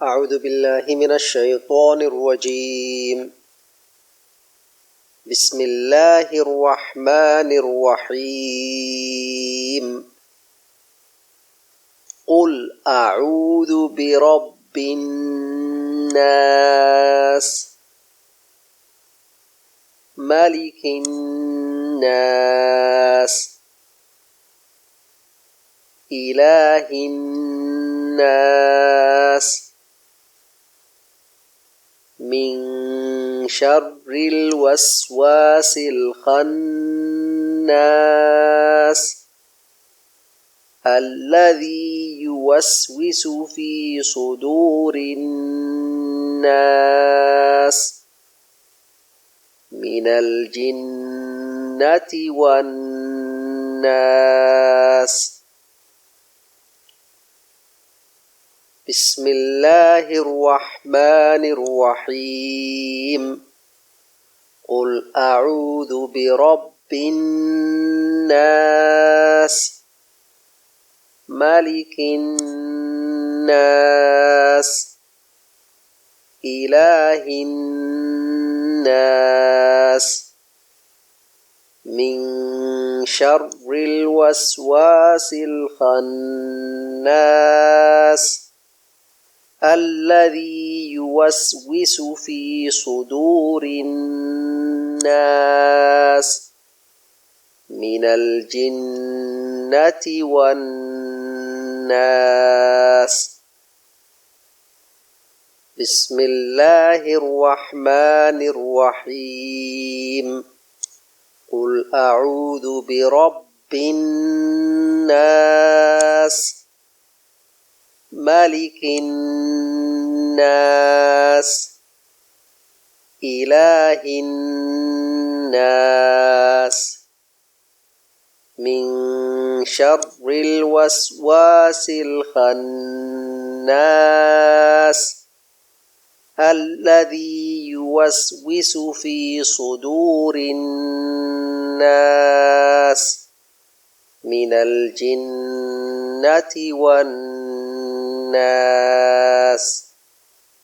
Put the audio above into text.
أعوذ بالله من الشيطان الرجيم. بسم الله الرحمن الرحيم. قل أعوذ برب الناس ملك الناس إله الناس من شر الوسواس الخناس الذي يوسوس في صدور الناس من الجنة والناس. بسم الله الرحمن الرحيم. قل أعوذ برب الناس ملك الناس إله الناس من شر الوسواس الخناس الذي يوسوس في صدور الناس من الجنة والناس. بسم الله الرحمن الرحيم. قل أعوذ برب الناس ملك الناس إله الناس من شر الوسواس الخناس الذي يوسوس في صدور الناس من الجنة والناس.